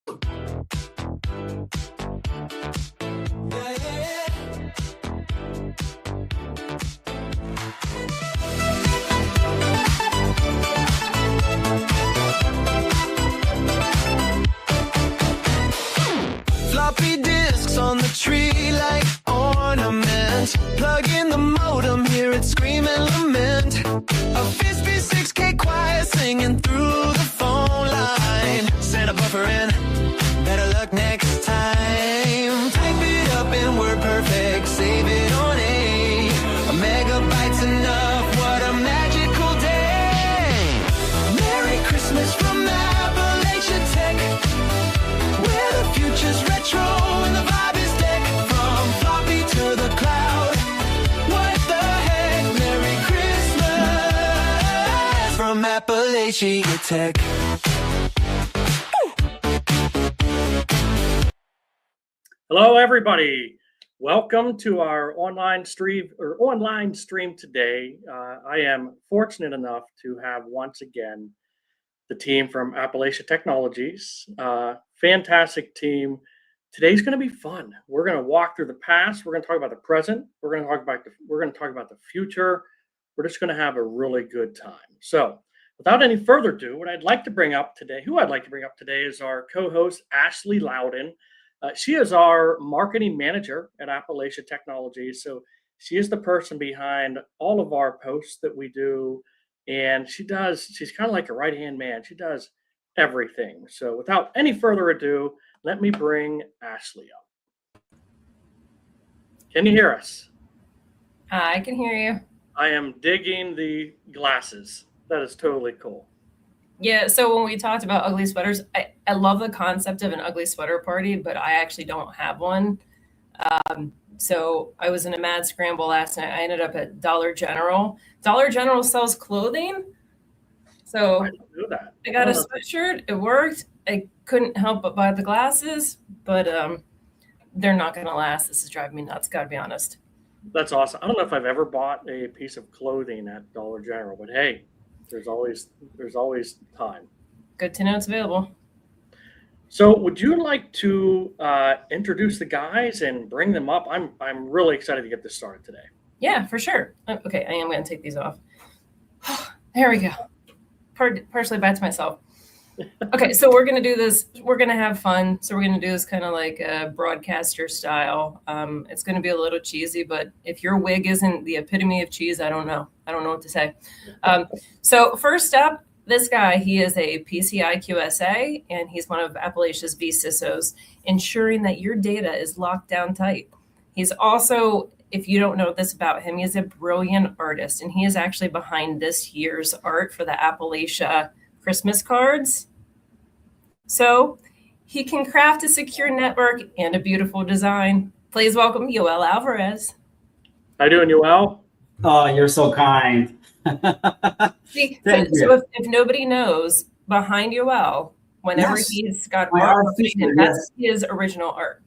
Floppy disks on the tree like ornaments. Plug in the modem, hear it scream and lament. A 56K choir singing through the phone line. Set a buffer in, better luck next time. Type it up in WordPerfect, save it on A megabyte's enough, what a magical day. Merry Christmas from Appalachia Tech, where the future's retro and the vibe is tech. From floppy to the cloud, what the heck? Merry Christmas from Appalachia Tech. Hello, everybody. Welcome to our online stream today. I am fortunate enough to have once again the team from Appalachia Technologies. Fantastic team. Today's going to be fun. We're going to walk through the past. We're going to talk about the present. We're going to talk about the future. We're just going to have a really good time. So, without any further ado, who I'd like to bring up today is our co-host Ashley Louden. She is our marketing manager at Appalachia Technologies. So she is the person behind all of our posts that we do. And she's kind of like a right-hand man. She does everything. So without any further ado, let me bring Ashley up. Can you hear us? I can hear you. I am digging the glasses. That is totally cool. Yeah, so when we talked about ugly sweaters, I love the concept of an ugly sweater party, but I actually don't have one. So I was in a mad scramble last night. I ended up at Dollar General. Dollar General sells clothing. So I didn't know that. I got a sweatshirt. It worked. I couldn't help but buy the glasses, but they're not going to last. This is driving me nuts, got to be honest. That's awesome. I don't know if I've ever bought a piece of clothing at Dollar General, but hey, there's always time. Good to know it's available. So would you like to introduce the guys and bring them up? I'm really excited to get this started today. Yeah, for sure. Okay, I am going to take these off. There we go. Partially back to myself. Okay, so we're going to do this. We're going to have fun. So we're going to do this kind of like a broadcaster style. It's going to be a little cheesy, but if your wig isn't the epitome of cheese, I don't know. I don't know what to say. So first up, this guy, he is a PCI QSA, and he's one of Appalachia's vCISOs, ensuring that your data is locked down tight. He's also, if you don't know this about him, he's a brilliant artist, and he is actually behind this year's art for the Appalachia Christmas cards. So he can craft a secure network and a beautiful design. Please welcome Yoel Alvarez. How you doing, Yoel? Oh, you're so kind. See, so if nobody knows, behind Yoel, whenever he's got art, that's his original art.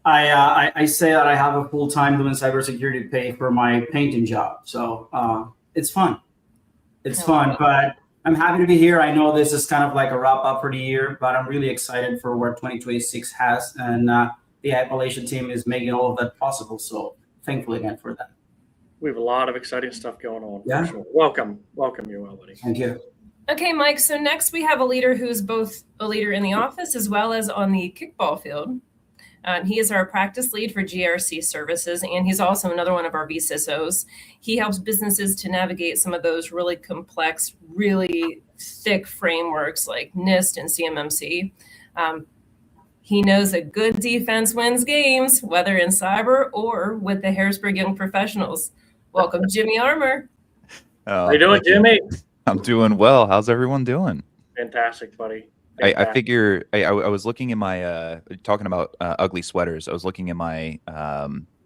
I say that I have a full-time doing cybersecurity pay for my painting job. So it's fun. It's fun, but I'm happy to be here. I know this is kind of like a wrap up for the year, but I'm really excited for what 2026 has. And the Appalachian team is making all of that possible. So thankful again for that. We have a lot of exciting stuff going on. Yeah. For sure. Welcome, Yoel, buddy. Thank you. Okay, Mike. So next we have a leader who's both a leader in the office as well as on the kickball field. He is our practice lead for GRC services, and he's also another one of our vCISOs. He helps businesses to navigate some of those really complex, really thick frameworks like NIST and CMMC. He knows a good defense wins games, whether in cyber or with the Harrisburg Young Professionals. Welcome, Jimmy Armour. How you doing, Jimmy? I'm doing well. How's everyone doing? Fantastic, buddy. I figure I was looking in my talking about ugly sweaters. I was looking in my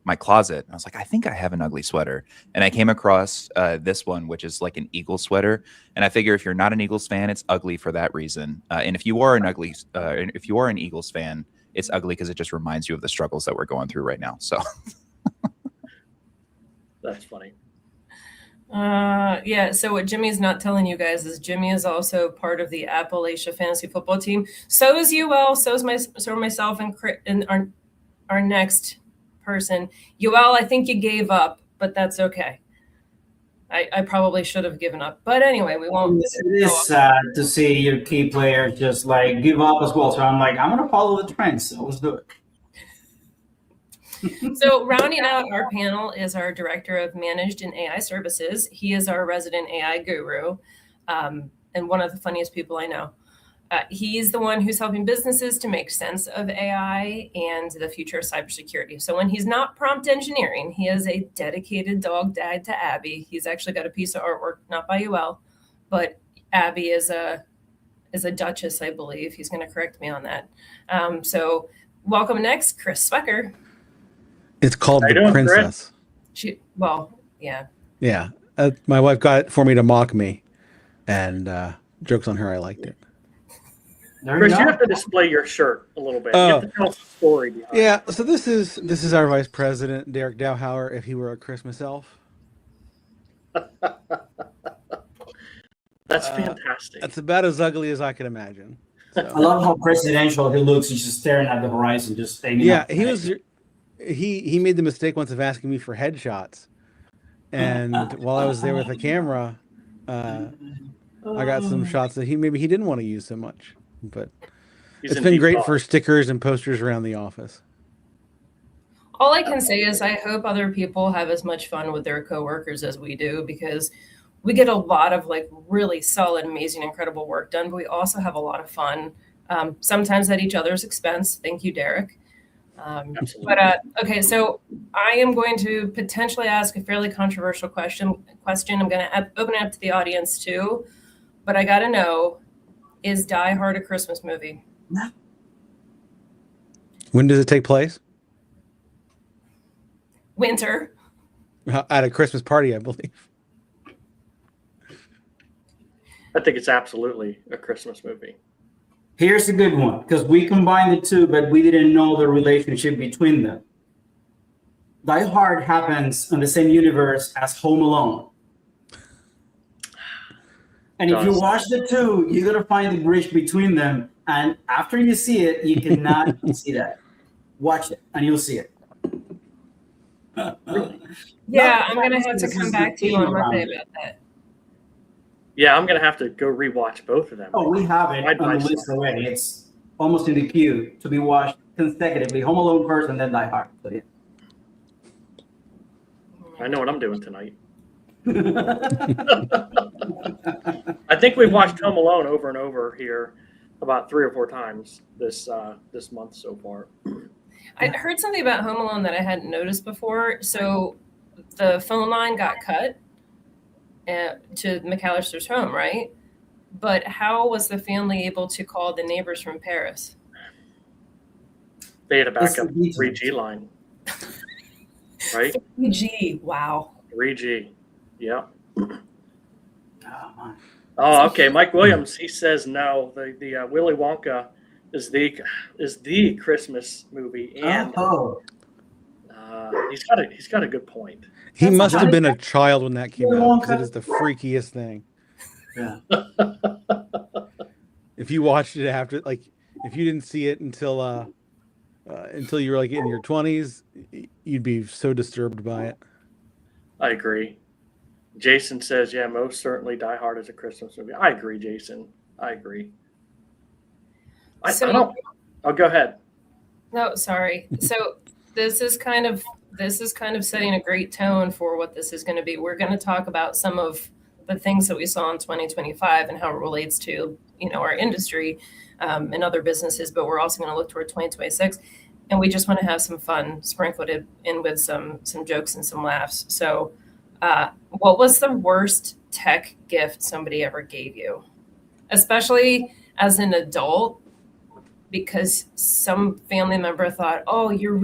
my closet. And I was like, I think I have an ugly sweater, and I came across this one, which is like an Eagles sweater. And I figure if you're not an Eagles fan, it's ugly for that reason. And if you are an Eagles fan, it's ugly because it just reminds you of the struggles that we're going through right now. So that's funny. Yeah, so what Jimmy's not telling you guys is Jimmy is also part of the Appalachia fantasy football team. So is Yoel, so are myself and our next person. Yoel, I think you gave up, but that's okay. I probably should have given up. But anyway, we won't. It is sad to see your key players just like give up as well. So I'm like, I'm gonna follow the trends. So let's do it. So rounding out our panel is our Director of Managed and AI Services. He is our resident AI guru, and one of the funniest people I know. He's the one who's helping businesses to make sense of AI and the future of cybersecurity. So when he's not prompt engineering, he is a dedicated dog dad to Abby. He's actually got a piece of artwork, not by UL, but Abby is a duchess, I believe. He's going to correct me on that. So welcome next, Chris Swecker. It's called The Princess. Yeah. Yeah. My wife got it for me to mock me, and jokes on her. I liked it. Chris, you have to display your shirt a little bit. You have to tell us the story behind it. Yeah. So this is our vice president, Derek Dowhauer, if he were a Christmas elf. That's fantastic. That's about as ugly as I could imagine. So. I love how presidential he looks. He's just staring at the horizon, just aiming. Yeah, he was. He made the mistake once of asking me for headshots, and while I was there with the camera, I got some shots that he didn't want to use so much. But it's been great for stickers and posters around the office. All I can say is I hope other people have as much fun with their coworkers as we do, because we get a lot of like really solid, amazing, incredible work done, but we also have a lot of fun, sometimes at each other's expense. Thank you, Derek. Okay, so I am going to potentially ask a fairly controversial question. I'm going to open it up to the audience too, but I got to know, is Die Hard a Christmas movie? When does it take place? Winter. At a Christmas party, I believe. I think it's absolutely a Christmas movie. Here's a good one, because we combined the two, but we didn't know the relationship between them. Die Hard happens in the same universe as Home Alone. And if you watch the two, you're going to find the bridge between them. And after you see it, you cannot see that. Watch it, and you'll see it. Yeah, I'm going to have to come back to you on Monday about that. Yeah, I'm going to have to go rewatch both of them. Oh, we have it on the list already. It's almost in the queue to be watched consecutively. Home Alone first and then Die Hard. So, yeah. I know what I'm doing tonight. I think we've watched Home Alone over and over here about 3 or 4 times this month so far. I heard something about Home Alone that I hadn't noticed before. So the phone line got cut to McAllister's home, right? But how was the family able to call the neighbors from Paris? They had a backup 3G line, right? 3G, wow. 3G, yeah. Oh, okay. Mike Williams, he says no. The Willy Wonka is the Christmas movie, and he's got a good point. He must have been a child when that came out, because it is the freakiest thing. Yeah. If you watched it after, like, if you didn't see it until you were like in your 20s, you'd be so disturbed by it. I agree. Jason says, yeah, most certainly Die Hard is a Christmas movie. I agree, Jason. I agree. I don't. Oh, go ahead. No, sorry. So this is kind of setting a great tone for what this is going to be. We're going to talk about some of the things that we saw in 2025 and how it relates to, our industry and other businesses, but we're also going to look toward 2026. And we just want to have some fun sprinkled in with some jokes and some laughs. So what was the worst tech gift somebody ever gave you? Especially as an adult, because some family member thought, oh, you're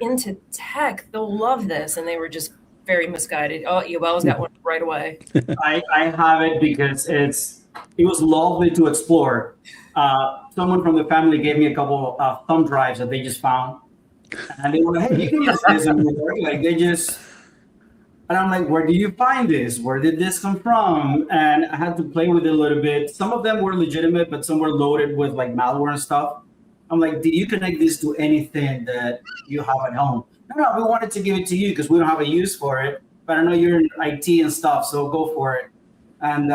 into tech, they'll love this. And they were just very misguided. Oh, Yoel's got one right away. I have it because it was lovely to explore. Someone from the family gave me a couple of thumb drives that they just found. And they were like, hey, you can use this. And like, they just And I'm like, where do you find this? Where did this come from? And I had to play with it a little bit. Some of them were legitimate, but some were loaded with like malware and stuff. I'm like, do you connect this to anything that you have at home? No, we wanted to give it to you because we don't have a use for it. But I know you're in IT and stuff, so go for it. And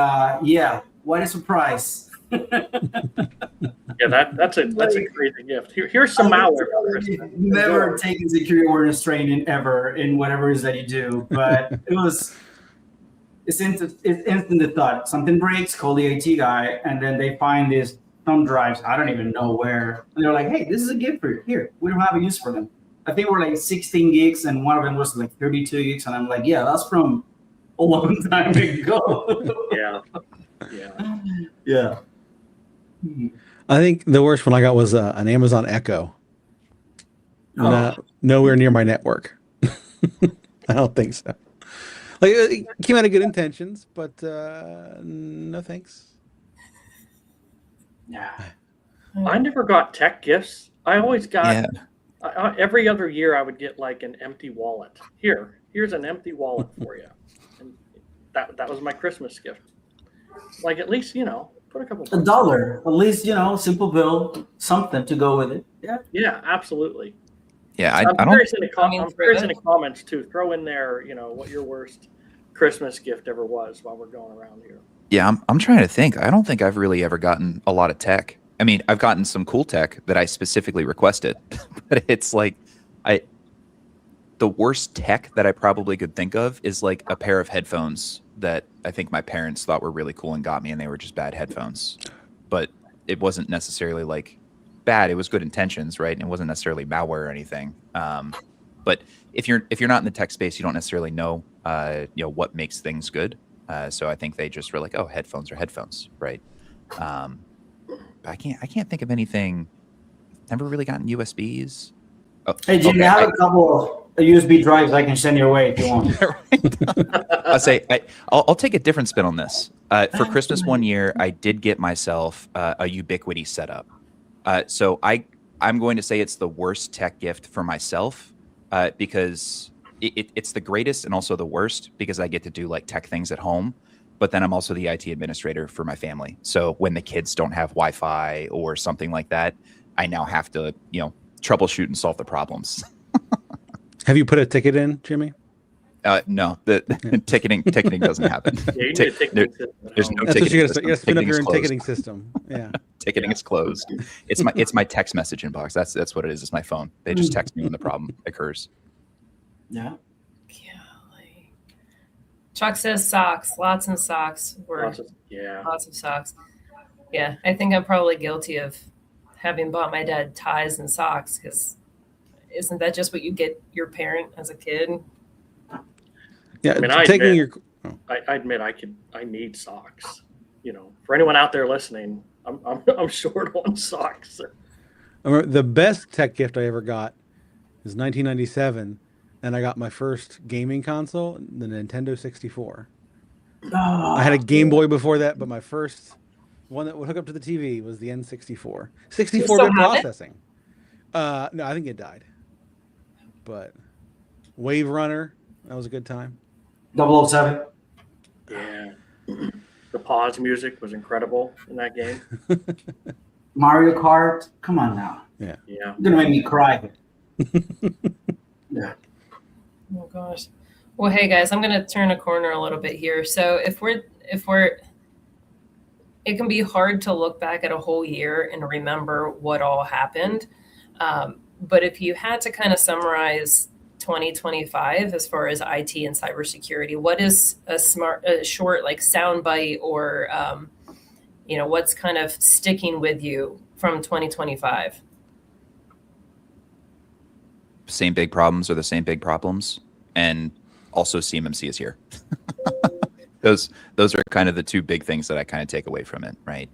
yeah, what a surprise. Yeah, that's a crazy gift. Here's some malware. Never taken security awareness training ever in whatever it is that you do, but it's instant thought. Something breaks, call the IT guy, and then they find these thumb drives. I don't even know where, and they're like, "Hey, this is a gift for you. Here, we don't have a use for them." I think we're like 16 gigs, and one of them was like 32 gigs, and I'm like, "Yeah, that's from a long time ago." Yeah. I think the worst one I got was an Amazon Echo. Nowhere near my network. I don't think so. Like, it came out of good intentions, but no thanks. Yeah. I never got tech gifts. I always got every other year I would get like an empty wallet. Here's an empty wallet for you. And that was my Christmas gift. Like, at least, put a couple $1, at least, simple bill, something to go with it. Yeah, absolutely. Yeah, I'm I don't. curious in the comments too. Throw in there, what your worst Christmas gift ever was while we're going around here. Yeah, I'm trying to think. I don't think I've really ever gotten a lot of tech. I mean, I've gotten some cool tech that I specifically requested, but it's like the worst tech that I probably could think of is like a pair of headphones that I think my parents thought were really cool and got me, and they were just bad headphones. But it wasn't necessarily like bad. It was good intentions, right? And it wasn't necessarily malware or anything. But if you're not in the tech space, you don't necessarily know what makes things good. So I think they just were like, oh, headphones are headphones, right? I can't think of anything. Never really gotten USBs. Oh, hey, Jimmy, I have a couple of USB drives I can send your way if you want. I'll take a different spin on this. For Christmas one year, I did get myself a Ubiquiti setup. So I'm going to say it's the worst tech gift for myself because it's the greatest and also the worst because I get to do like tech things at home. But then I'm also the IT administrator for my family. So when the kids don't have Wi-Fi or something like that, I now have to, troubleshoot and solve the problems. Have you put a ticket in, Jimmy? No, the ticketing doesn't happen. Yeah, you need a ticketing system. There's no That's ticketing what you system. got to spin up your own Ticketing is ticketing system. Yeah. Ticketing is closed. It's my text message inbox. That's what it is. It's my phone. They just text me when the problem occurs. Yeah. Chuck says socks, lots of socks. Lots of socks. Yeah, I think I'm probably guilty of having bought my dad ties and socks because isn't that just what you get your parent as a kid? Yeah, I admit I need socks. For anyone out there listening, I'm short on socks. I remember the best tech gift I ever got is 1997, and I got my first gaming console, the Nintendo 64. I had a Game Boy before that, but my first one that would hook up to the TV was the N64. 64-bit processing. No, I think it died. But Wave Runner, that was a good time. 007. Yeah. The pause music was incredible in that game. Mario Kart. Come on now. Yeah. You're gonna make me cry. Yeah. Oh gosh. Well, hey guys, I'm gonna turn a corner a little bit here. So if we're it can be hard to look back at a whole year and remember what all happened. But if you had to kind of summarize 2025 as far as IT and cybersecurity, what is a short like soundbite or what's kind of sticking with you from 2025? Same big problems are the same big problems, and also CMMC is here. Those are kind of the two big things that I kind of take away from it, right?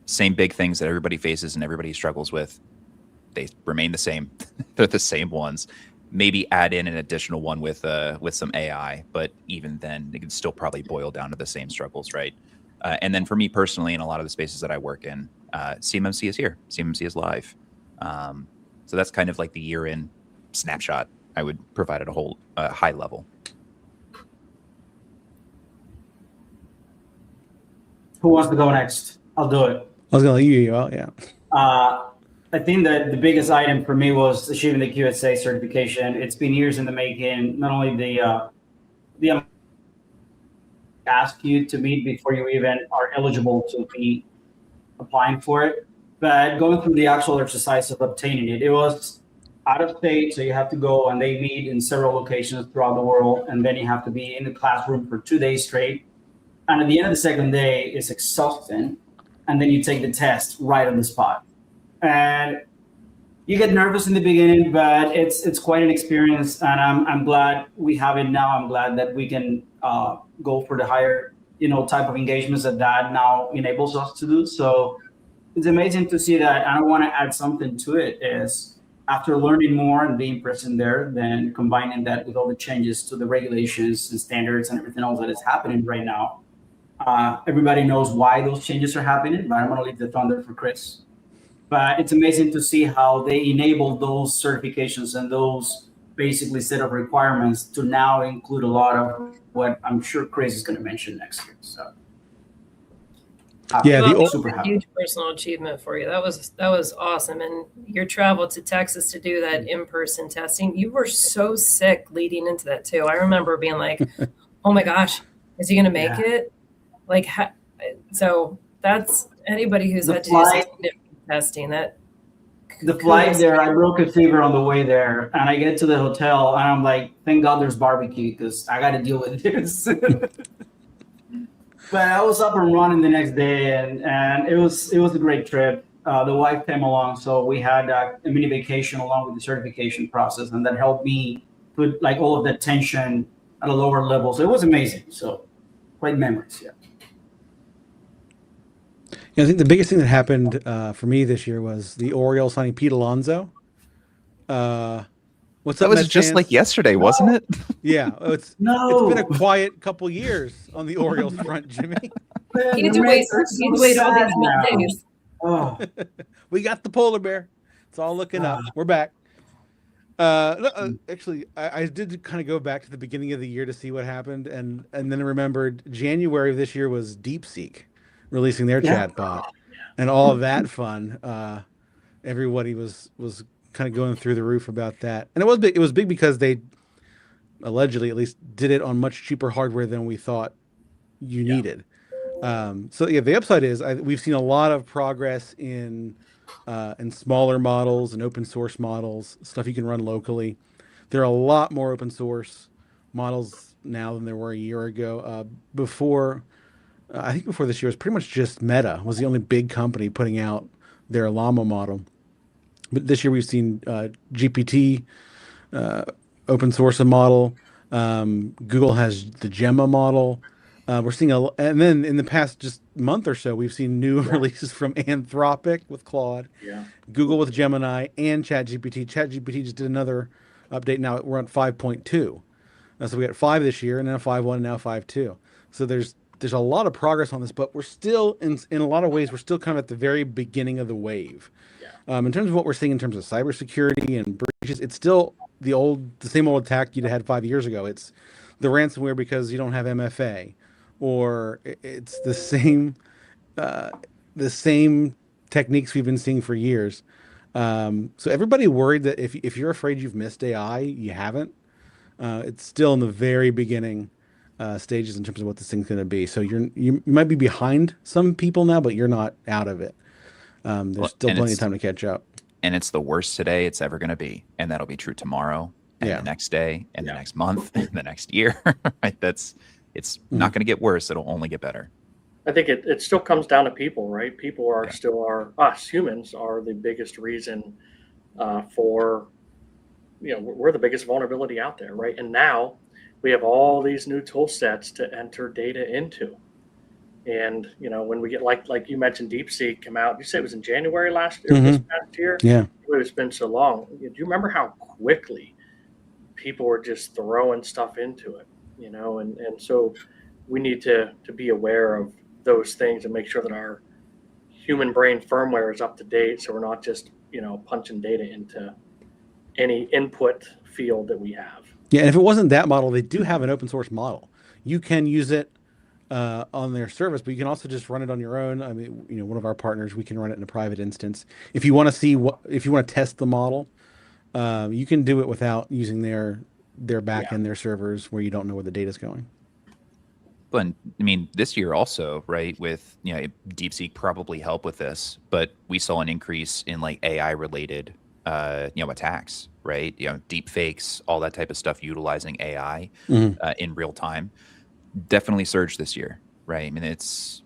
Same big things that everybody faces and everybody struggles with. They remain the same. They're the same ones. Maybe add in an additional one with some AI, but even then, it can still probably boil down to the same struggles, right? And then for me personally, in a lot of the spaces that I work in, CMMC is here. CMMC is live. So that's kind of like the year-in snapshot I would provide at a whole high level. Who wants to go next? I'll do it. I was gonna let you out. Yeah. I think that the biggest item for me was achieving the QSA certification. It's been years in the making. Not only the ask you to meet before you even are eligible to be applying for it, but going through the actual exercise of obtaining it, it was out of state, so you have to go and they meet in several locations throughout the world, and then you have to be in the classroom for 2 days straight. And at the end of the second day, it's exhausting, and then you take the test right on the spot. And you get nervous in the beginning, but it's quite an experience, and I'm glad we have it now. I'm glad that we can go for the higher, type of engagements that now enables us to do. So it's amazing to see that. And I want to add something to it is after learning more and being present there, then combining that with all the changes to the regulations and standards and everything else that is happening right now. Everybody knows why those changes are happening, but I'm going to leave the thunder for Chris. But it's amazing to see how they enable those certifications and those basically set of requirements to now include a lot of what I'm sure Chris is going to mention next year. So, Yeah, Well, the that was a huge personal achievement for you. That was awesome. And your travel to Texas to do that in-person testing, you were so sick leading into that too. I remember being like, "Oh my gosh, is he going to make it?" Like, so that's anybody who's had to do something testing that. The flight there, I broke a fever on the way there, and I get to the hotel, and I'm like, "Thank God there's barbecue because I got to deal with this." But I was up and running the next day, and it was a great trip. The wife came along, so we had a mini vacation along with the certification process, and that helped me put like all of that tension at a lower level. So it was amazing. So great memories. Yeah. I think the biggest thing that happened for me this year was the Orioles signing Pete Alonso. What's That up, was Mets just fans? like yesterday, wasn't it? Yeah, it's been a quiet couple years on the Orioles front, Jimmy. He had to wait all these days. Oh, We got the polar bear. It's all looking up. We're back. Actually, I did kind of go back to the beginning of the year to see what happened, and then I remembered January of this year was DeepSeek releasing their chatbot, and all of that fun. Everybody was kind of going through the roof about that, and it was big. It was big because they allegedly, at least, did it on much cheaper hardware than we thought you needed. So yeah, the upside is we've seen a lot of progress in smaller models and open source models, stuff you can run locally. There are a lot more open source models now than there were a year ago. I think before this year, it was pretty much just Meta was the only big company putting out their Llama model. But this year we've seen GPT open source a model. Google has the Gemma model. We're seeing and then in the past just month or so, we've seen new releases from Anthropic with Claude, Google with Gemini, and ChatGPT. ChatGPT just did another update. Now we're on 5.2. So we got 5 this year, and then a 5.1, and now 5.2. So there's a lot of progress on this, but we're still in a lot of ways we're still kind of at the very beginning of the wave. In terms of what we're seeing in terms of cybersecurity and breaches, it's still the same old attack you'd had 5 years ago. It's the ransomware because you don't have MFA, or it's the same techniques we've been seeing for years. So everybody worried that if you're afraid you've missed AI, you haven't. It's still in the very beginning stages in terms of what this thing's going to be. So you might be behind some people now, but you're not out of it. There's still plenty of time to catch up. And it's the worst today it's ever going to be, and that'll be true tomorrow, and the next day, and the next month, and the next year. Right? It's not going to get worse. It'll only get better. I think it still comes down to people, right? People are still us humans are the biggest reason for, we're the biggest vulnerability out there, right? And now we have all these new tool sets to enter data into. And, when we get like you mentioned, DeepSeek come out, you said it was in January last year, this past year? Yeah. It's been so long. Do you remember how quickly people were just throwing stuff into it, and so we need to be aware of those things and make sure that our human brain firmware is up to date. So we're not just, punching data into any input field that we have. Yeah. And if it wasn't that model, they do have an open source model. You can use it on their service, but you can also just run it on your own. I mean, one of our partners, we can run it in a private instance. If you want to see if you want to test the model, you can do it without using their back end, their servers, where you don't know where the data is going. But I mean, this year also, right, with DeepSeek probably help with this, but we saw an increase in like AI related attacks, right? Deep fakes, all that type of stuff utilizing AI in real time. Definitely surged this year, right? I mean, it's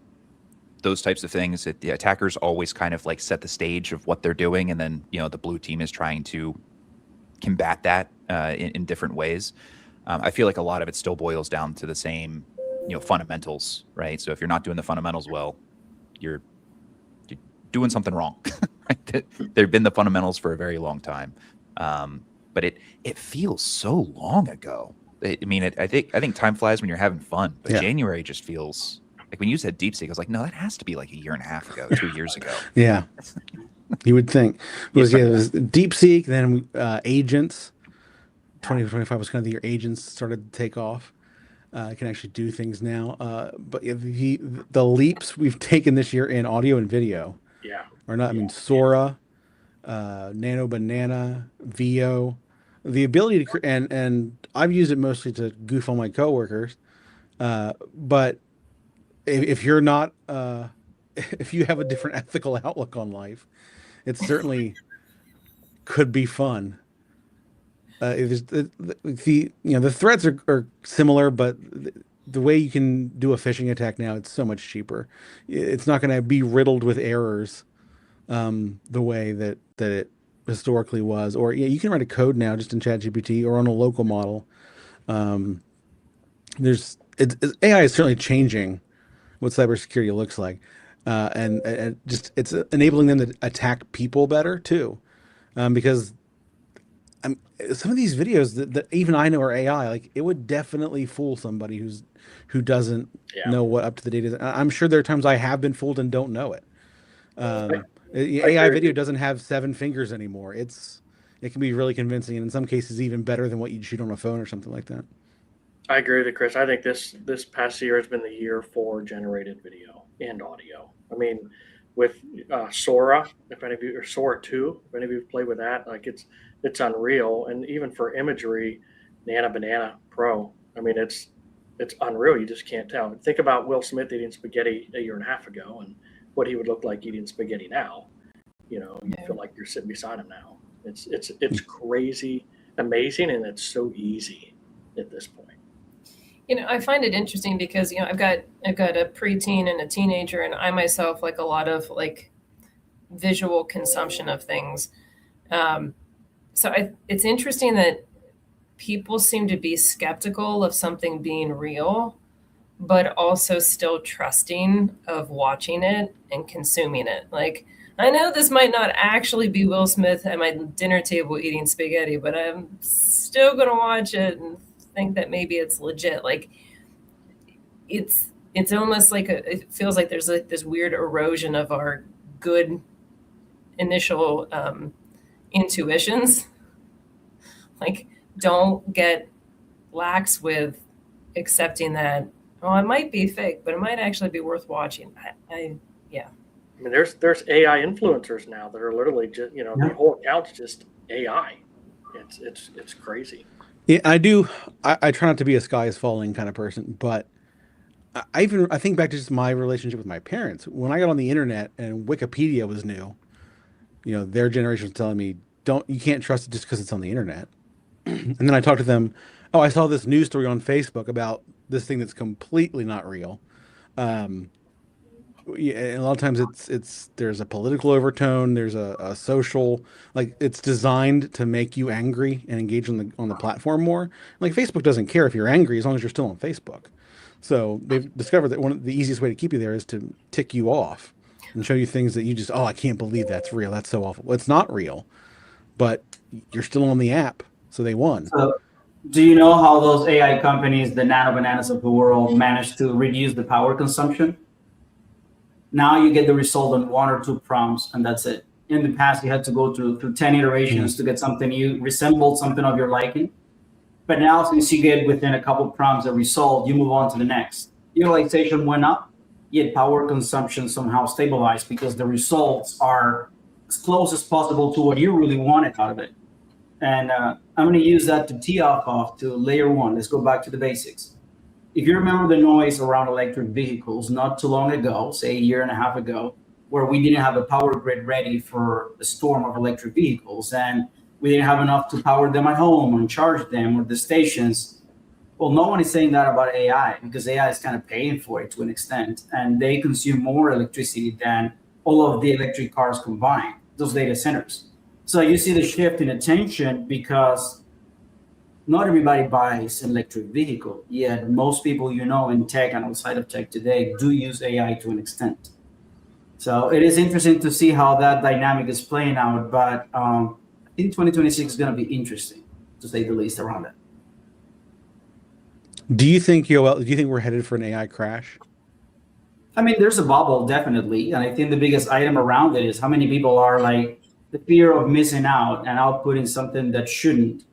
those types of things that the attackers always kind of like set the stage of what they're doing, and then the blue team is trying to combat that in different ways. I feel like a lot of it still boils down to the same fundamentals, right? So if you're not doing the fundamentals well, you're doing something wrong. Right? They've been the fundamentals for a very long time, but it feels so long ago. I mean, I think time flies when you're having fun, but January just feels like when you said DeepSeek, I was like, no, that has to be like a year and a half ago, 2 years ago. Yeah, you would think. It was DeepSeek, then agents. 2025 was kind of the year agents started to take off. Can actually do things now. But the leaps we've taken this year in audio and video are not. I mean, Sora, Nano Banana, VO, the ability to and I've used it mostly to goof on my coworkers. But if you're not, if you have a different ethical outlook on life, it certainly could be fun. The threats are similar, but the way you can do a phishing attack now, it's so much cheaper. It's not going to be riddled with errors the way that it historically was. Or you can write a code now just in ChatGPT or on a local model. AI is certainly changing what cybersecurity looks like, and it's enabling them to attack people better too, because some of these videos that even I know are AI, like it would definitely fool somebody who doesn't know what up to the date is. I'm sure there are times I have been fooled and don't know it. AI video doesn't have 7 fingers anymore. It can be really convincing, and in some cases even better than what you'd shoot on a phone or something like that. I agree with you, Chris. I think this past year has been the year for generated video and audio. I mean, with Sora, or Sora 2, if any of you have played with that, like it's unreal. And even for imagery, Nano Banana Pro, I mean, it's unreal. You just can't tell. Think about Will Smith eating spaghetti a year and a half ago and what he would look like eating spaghetti now. You feel like you're sitting beside him now. It's crazy, amazing, and it's so easy at this point. I find it interesting because I've got a preteen and a teenager, and I myself like a lot of like visual consumption of things. So it's interesting that people seem to be skeptical of something being real, but also still trusting of watching it and consuming it. Like, I know this might not actually be Will Smith at my dinner table eating spaghetti, but I'm still going to watch it and think that maybe it's legit. Like, it's almost like it feels like there's like this weird erosion of our good initial intuitions. Like, don't get lax with accepting that, it might be fake, but it might actually be worth watching. I mean, there's AI influencers now that are literally just the whole account's just AI. It's crazy. Yeah, I do. I try not to be a sky is falling kind of person, but I think back to just my relationship with my parents. When I got on the internet and Wikipedia was new, their generation was telling me, you can't trust it just because it's on the internet. And then I talked to them, I saw this news story on Facebook about this thing that's completely not real. And a lot of times there's a political overtone, there's a social, like it's designed to make you angry and engage on the platform more. Like Facebook doesn't care if you're angry as long as you're still on Facebook. So they've discovered that one of the easiest way to keep you there is to tick you off and show you things that you just, I can't believe that's real. That's so awful. Well, it's not real, but you're still on the app. So they won. So do you know how those AI companies, the Nano Bananas of the world, managed to reduce the power consumption? Now you get the result on 1 or 2 prompts, and that's it. In the past, you had to go through 10 iterations to get something you resembled something of your liking. But now, since you get within a couple prompts a result, you move on to the next. utilization went up, yet power consumption somehow stabilized because the results are as close as possible to what you really wanted out of it. And I'm going to use that to tee off to layer one. Let's go back to the basics. If you remember the noise around electric vehicles not too long ago, say a year and a half ago, where we didn't have a power grid ready for a storm of electric vehicles, and we didn't have enough to power them at home and charge them or the stations. Well, no one is saying that about AI because AI is kind of paying for it to an extent, and they consume more electricity than all of the electric cars combined, those data centers. So you see the shift in attention because not everybody buys an electric vehicle, yet most people in tech and outside of tech today do use AI to an extent. So it is interesting to see how that dynamic is playing out, but I think 2026 is going to be interesting, to say the least, around that. Do you think, Yoel, we're headed for an AI crash? I mean, there's a bubble, definitely. And I think the biggest item around it is how many people are like the fear of missing out and outputting something that shouldn't.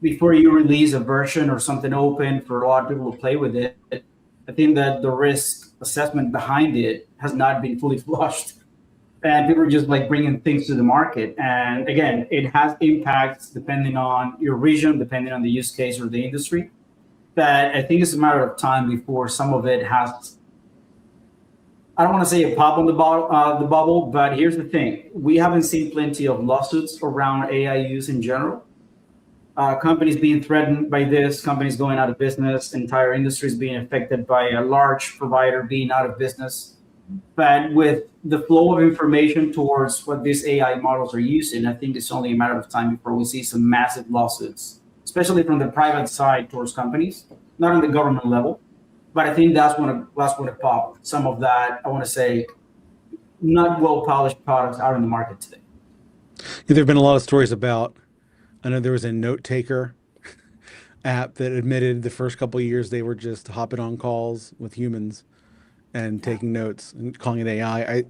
Before you release a version or something open for a lot of people to play with it, I think that the risk assessment behind it has not been fully flushed. And people are just like bringing things to the market. And again, it has impacts depending on your region, depending on the use case or the industry. But I think it's a matter of time before some of it has, I don't want to say a pop on the bubble, but here's the thing. We haven't seen plenty of lawsuits around AI use in general. Companies being threatened by this, companies going out of business, entire industries being affected by a large provider being out of business. But with the flow of information towards what these AI models are using, I think it's only a matter of time before we see some massive lawsuits, especially from the private side towards companies, not on the government level. But I think that's when it popped. Some of that, I want to say, not well-polished products out in the market today. There have been a lot of stories about, I know there was a note taker app that admitted the first couple of years they were just hopping on calls with humans and taking notes and calling it AI.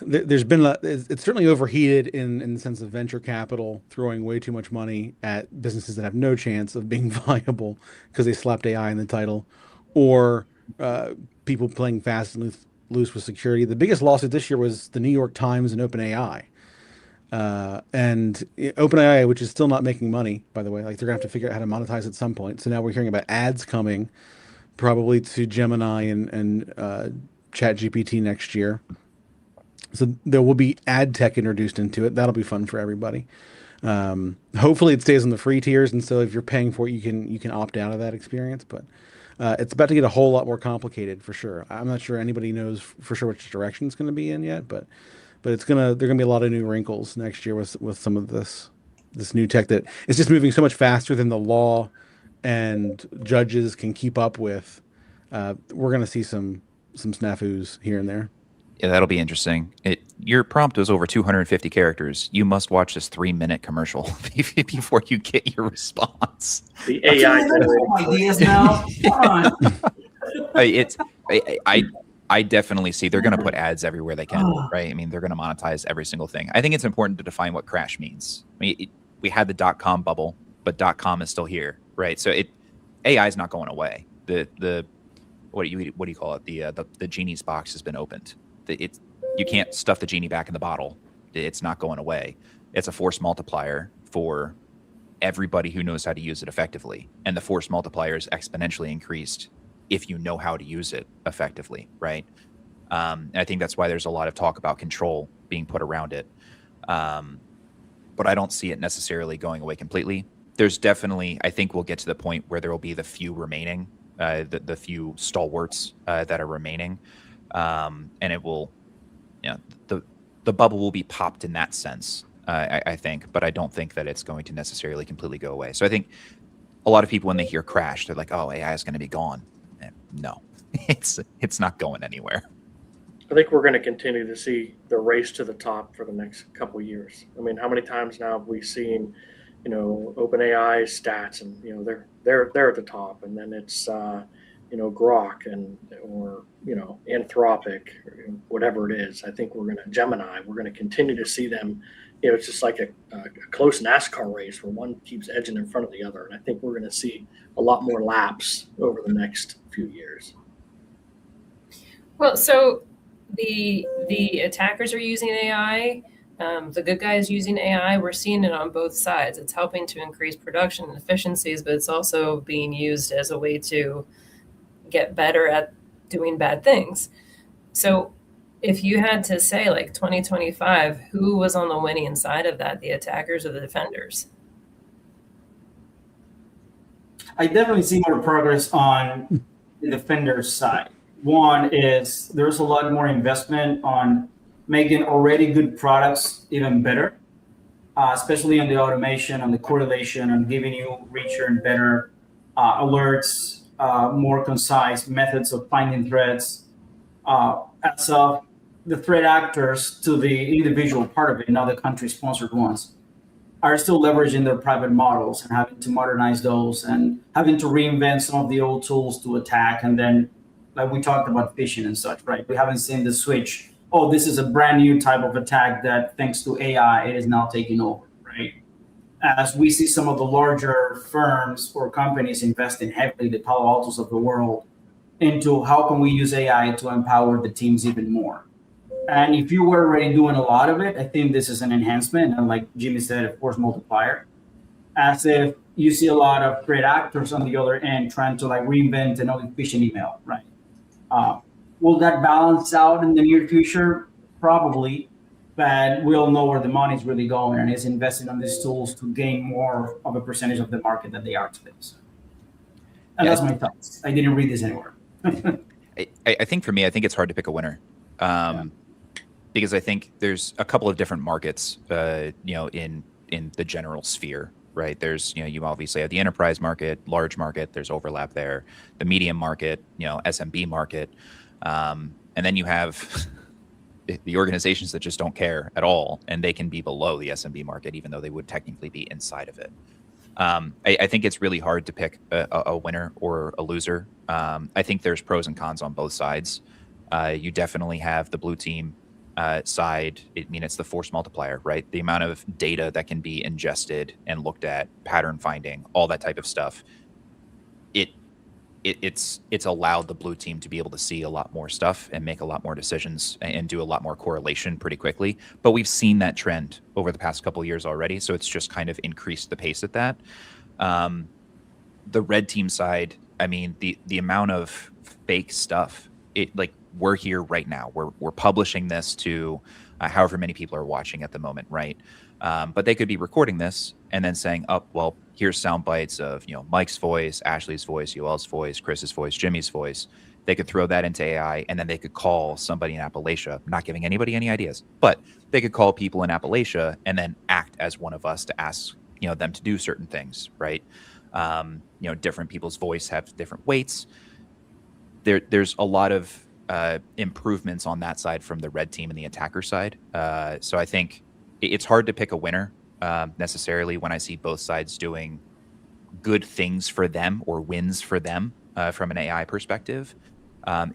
There's been it's certainly overheated in the sense of venture capital throwing way too much money at businesses that have no chance of being viable because they slapped AI in the title, or people playing fast and loose with security. The biggest lawsuit this year was the New York Times and OpenAI. And OpenAI, which is still not making money, by the way, like they're gonna have to figure out how to monetize at some point. So now we're hearing about ads coming, probably to Gemini and ChatGPT next year. So there will be ad tech introduced into it. That'll be fun for everybody. Hopefully it stays on the free tiers, and so if you're paying for it, you can opt out of that experience. But it's about to get a whole lot more complicated for sure. I'm not sure anybody knows for sure which direction it's going to be in yet, but there are gonna be a lot of new wrinkles next year with some of this new tech that is just moving so much faster than the law and judges can keep up with. We're gonna see some snafus here and there. Yeah, that'll be interesting. Your prompt was over 250 characters. You must watch this 3-minute commercial before you get your response. The AI ideas now. Come on. I definitely see they're going to put ads everywhere they can, right? I mean, they're going to monetize every single thing. I think it's important to define what crash means. I mean, we had the .com bubble, but .com is still here, right? So AI is not going away. The what do you call it? The genie's box has been opened. You can't stuff the genie back in the bottle. It's not going away. It's a force multiplier for everybody who knows how to use it effectively, and the force multiplier is exponentially increased if you know how to use it effectively, right? And I think that's why there's a lot of talk about control being put around it. But I don't see it necessarily going away completely. There's definitely, I think we'll get to the point where there will be the few remaining, the few stalwarts that are remaining. And it will, the bubble will be popped in that sense, I think, but I don't think that it's going to necessarily completely go away. So I think a lot of people, when they hear crash, they're like, oh, AI is going to be gone. No, it's not going anywhere. I think we're going to continue to see the race to the top for the next couple of years. I mean, how many times now have we seen, OpenAI stats, and they're at the top, and then it's Grok or Anthropic, or whatever it is. I think we're going to Gemini. We're going to continue to see them it's just like a close NASCAR race where one keeps edging in front of the other. And I think we're going to see a lot more laps over the next few years. Well, so the attackers are using AI. The good guys using AI. We're seeing it on both sides. It's helping to increase production and efficiencies, but it's also being used as a way to get better at doing bad things. So if you had to say, like, 2025, who was on the winning side of that, the attackers or the defenders? I definitely see more progress on the defender's side. One is there's a lot more investment on making already good products even better, especially on the automation, on the correlation, on giving you richer and better alerts, more concise methods of finding threats. As of the threat actors to the individual part of it, not the country-sponsored ones, are still leveraging their private models and having to modernize those and having to reinvent some of the old tools to attack. And then, like we talked about phishing and such, right? We haven't seen the switch. Oh, this is a brand new type of attack that, thanks to AI, it is now taking over, right? As we see some of the larger firms or companies investing heavily, the Palo Altos of the world, into how can we use AI to empower the teams even more. And if you were already doing a lot of it, I think this is an enhancement. And like Jimmy said, a force multiplier. As if you see a lot of threat actors on the other end trying to like reinvent another phishing email, right? Will that balance out in the near future? Probably, but we all know where the money's really going, and it's invested on these tools to gain more of a percentage of the market that they are today. So, and that's my thoughts. I didn't read this anywhere. I think for me, I think it's hard to pick a winner. Because I think there's a couple of different markets, in the general sphere, right? There's, you obviously have the enterprise market, large market, there's overlap there, the medium market, SMB market. And then you have the organizations that just don't care at all, and they can be below the SMB market, even though they would technically be inside of it. I think it's really hard to pick a winner or a loser. I think there's pros and cons on both sides. You definitely have the blue team side. It's the force multiplier, right? The amount of data that can be ingested and looked at, pattern finding, all that type of stuff. It's allowed the blue team to be able to see a lot more stuff and make a lot more decisions and do a lot more correlation pretty quickly. But we've seen that trend over the past couple of years already, so it's just kind of increased the pace at that. The red team side, the amount of fake stuff, we're here right now. We're publishing this to however many people are watching at the moment, right? But they could be recording this and then saying, "Oh, well, here's sound bites of Mike's voice, Ashley's voice, Yoel's voice, Chris's voice, Jimmy's voice." They could throw that into AI, and then they could call somebody in Appalachia. Not giving anybody any ideas, but they could call people in Appalachia and then act as one of us to ask them to do certain things, right? Different people's voice have different weights. There's a lot of improvements on that side from the red team and the attacker side. So I think it's hard to pick a winner necessarily when I see both sides doing good things for them or wins for them from an AI perspective.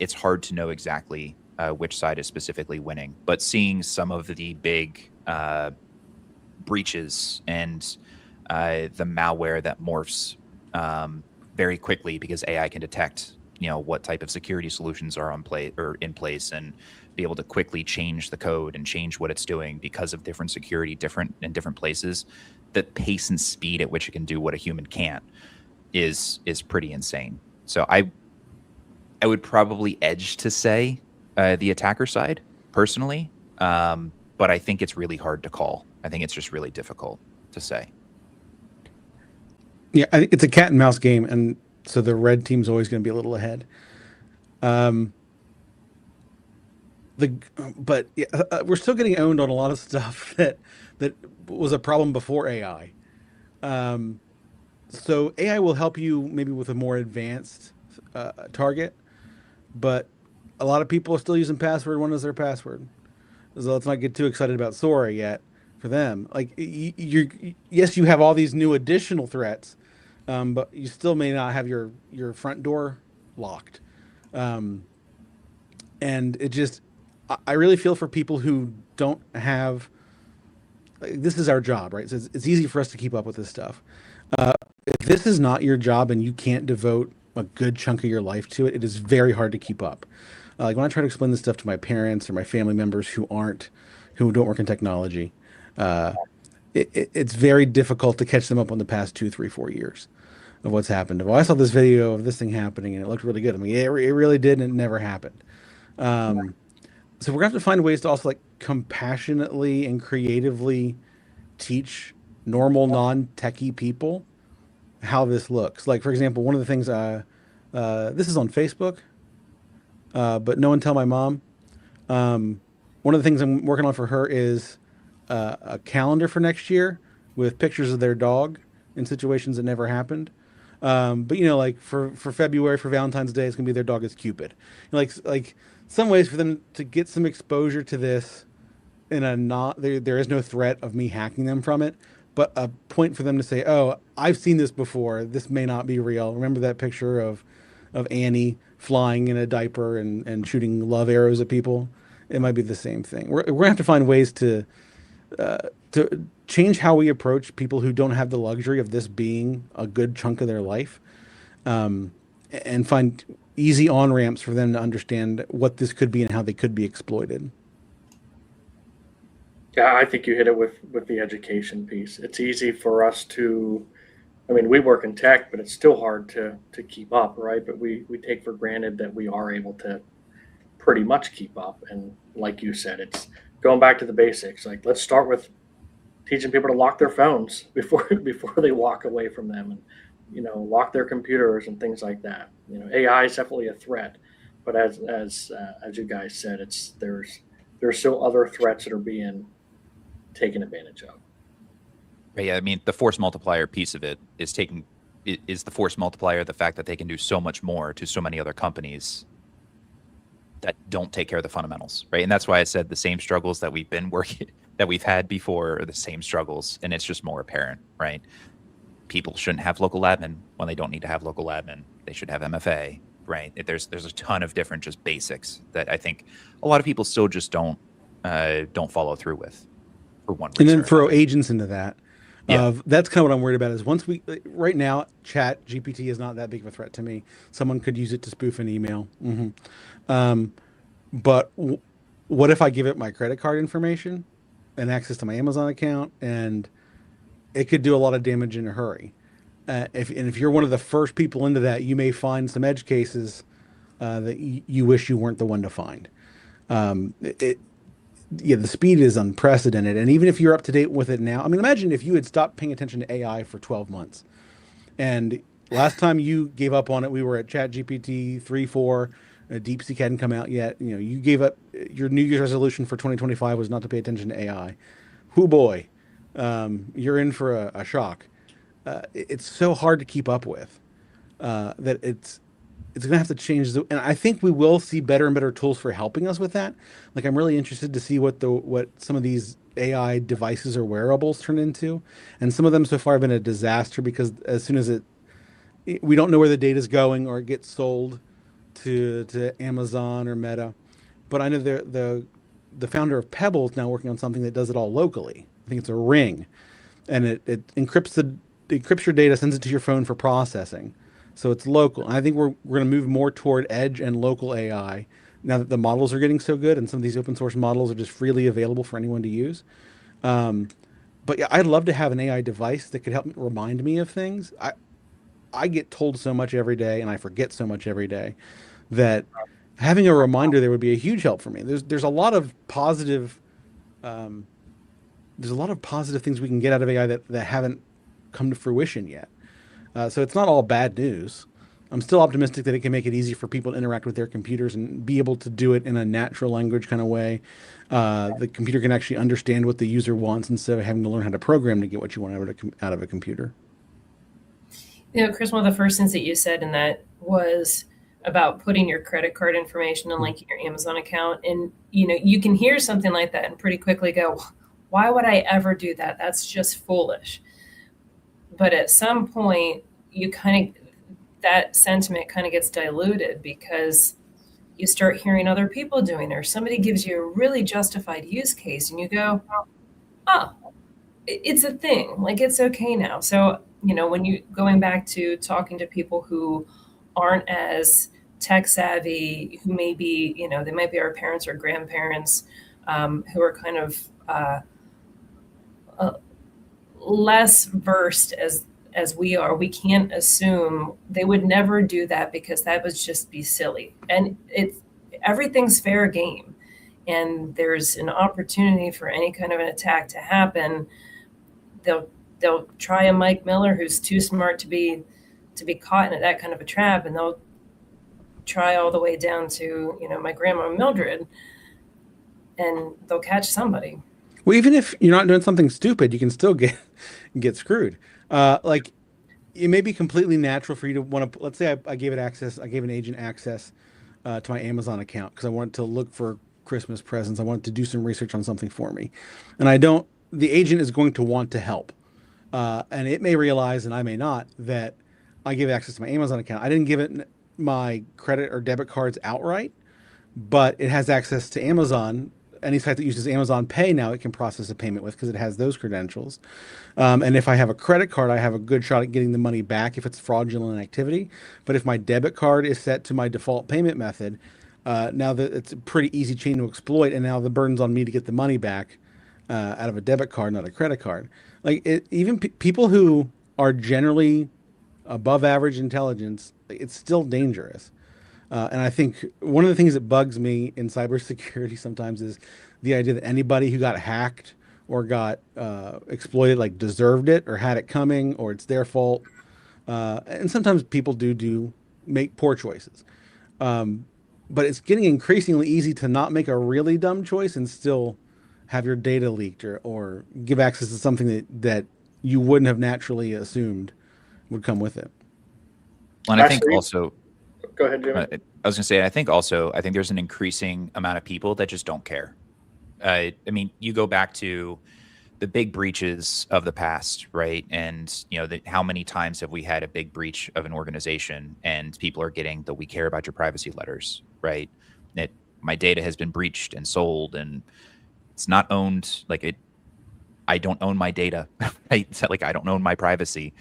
It's hard to know exactly which side is specifically winning, but seeing some of the big breaches and the malware that morphs very quickly because AI can detect what type of security solutions are in place and be able to quickly change the code and change what it's doing because of different security, different places. The pace and speed at which it can do what a human can't is pretty insane. So I would probably edge to say the attacker side personally, but I think it's really hard to call. I think it's just really difficult to say. Yeah, I think it's a cat and mouse game, and so the red team's always going to be a little ahead. We're still getting owned on a lot of stuff that was a problem before AI. So AI will help you maybe with a more advanced target, but a lot of people are still using password one as their password. So let's not get too excited about Sora yet for them. Like yes, you have all these new additional threats, but you still may not have your front door locked. And it just, I really feel for people who don't have this is our job, right? So it's easy for us to keep up with this stuff. If this is not your job and you can't devote a good chunk of your life to it, it is very hard to keep up. Like when I try to explain this stuff to my parents or my family members who don't work in technology, it's very difficult to catch them up on the past 2, 3, 4 years of what's happened. Well, I saw this video of this thing happening and it looked really good. I mean, it really did, and it never happened. So we're gonna have to find ways to also like compassionately and creatively teach normal non-techie people how this looks. Like for example, one of the things this is on Facebook, but no one tell my mom. One of the things I'm working on for her is a calendar for next year with pictures of their dog in situations that never happened. But like for February, for Valentine's Day, it's gonna be their dog is Cupid. Like some ways for them to get some exposure to this in a not there is no threat of me hacking them from it, but a point for them to say, oh, I've seen this before. This may not be real. Remember that picture of Annie flying in a diaper and shooting love arrows at people? It might be the same thing. We're gonna have to find ways to change how we approach people who don't have the luxury of this being a good chunk of their life, and find easy on-ramps for them to understand what this could be and how they could be exploited. Yeah, I think you hit it with the education piece. It's easy for us to, I mean, we work in tech, but it's still hard to keep up, right? But we take for granted that we are able to pretty much keep up. And like you said, it's going back to the basics. Like, let's start with teaching people to lock their phones before they walk away from them, and lock their computers and things like that. AI is definitely a threat, but as you guys said, there's still other threats that are being taken advantage of. Yeah, I mean, the force multiplier piece of it is the force multiplier, the fact that they can do so much more to so many other companies that don't take care of the fundamentals, right? And that's why I said the same struggles that we've had before are the same struggles, and it's just more apparent, right? People shouldn't have local admin when they don't need to have local admin. They should have MFA, right? There's a ton of different just basics that I think a lot of people still just don't follow through with, for one reason. And then throw agents into that. Yeah. That's kind of what I'm worried about. Is right now, Chat GPT is not that big of a threat to me. Someone could use it to spoof an email. But what if I give it my credit card information and access to my Amazon account, and it could do a lot of damage in a hurry? If you're one of the first people into that, you may find some edge cases that you wish you weren't the one to find. The speed is unprecedented, and even if you're up to date with it now, I mean, imagine if you had stopped paying attention to AI for 12 months, and last time you gave up on it, we were at Chat GPT 3.4. DeepSeek hadn't come out yet. You gave up. Your New Year's resolution for 2025 was not to pay attention to AI. Hoo boy, you're in for a shock. It's so hard to keep up with that it's going to have to change. And I think we will see better and better tools for helping us with that. Like, I'm really interested to see what some of these AI devices or wearables turn into. And some of them so far have been a disaster, because as soon as we don't know where the data is going, or it gets sold to Amazon or Meta. But I know the founder of Pebble is now working on something that does it all locally. I think it's a ring, and it encrypts your data, sends it to your phone for processing. So it's local. And I think we're going to move more toward edge and local AI now that the models are getting so good, and some of these open source models are just freely available for anyone to use. But yeah, I'd love to have an AI device that could help remind me of things. I get told so much every day, and I forget so much every day, that having a reminder there would be a huge help for me. There's a lot of positive things we can get out of AI that haven't come to fruition yet. So it's not all bad news. I'm still optimistic that it can make it easy for people to interact with their computers and be able to do it in a natural language kind of way. The computer can actually understand what the user wants instead of having to learn how to program to get what you want out of a computer. Chris, one of the first things that you said in that was about putting your credit card information and linking your Amazon account. And, you can hear something like that and pretty quickly go, why would I ever do that? That's just foolish. But at some point, that sentiment kind of gets diluted, because you start hearing other people doing it, or somebody gives you a really justified use case and you go, oh, it's a thing. Like, it's okay now. So, when you going back to talking to people who aren't as tech savvy, who may be, they might be our parents or grandparents, who are kind of less versed as we are, we can't assume they would never do that, because that would just be silly. And everything's fair game, and there's an opportunity for any kind of an attack to happen. They'll try a Mike Miller who's too smart to be caught in that kind of a trap, and they'll try all the way down to my grandma Mildred, and they'll catch somebody. Well, even if you're not doing something stupid, you can still get screwed. Like, it may be completely natural for you to want to. Let's say I gave an agent access to my Amazon account because I wanted to look for Christmas presents. I wanted to do some research on something for me, and I don't. The agent is going to want to help, and it may realize, and I may not, that I gave access to my Amazon account. I didn't give it my credit or debit cards outright, but it has access to Amazon. Any site that uses Amazon Pay now, it can process a payment with, because it has those credentials. And if I have a credit card, I have a good shot at getting the money back if it's fraudulent activity. But if my debit card is set to my default payment method, now that it's a pretty easy chain to exploit, and now the burden's on me to get the money back out of a debit card, not a credit card. Like, even people who are generally above average intelligence, it's still dangerous. And I think one of the things that bugs me in cybersecurity sometimes is the idea that anybody who got hacked or got exploited, like, deserved it or had it coming, or it's their fault. And sometimes people do make poor choices. But it's getting increasingly easy to not make a really dumb choice and still have your data leaked or give access to something that you wouldn't have naturally assumed would come with it. And I think also, go ahead, Jimmy. I was going to say, I think there's an increasing amount of people that just don't care. I mean, you go back to the big breaches of the past, right? And how many times have we had a big breach of an organization and people are getting the "we care about your privacy" letters, right? That my data has been breached and sold, and it's not owned. Like, I don't own my data, right? It's like, I don't own my privacy.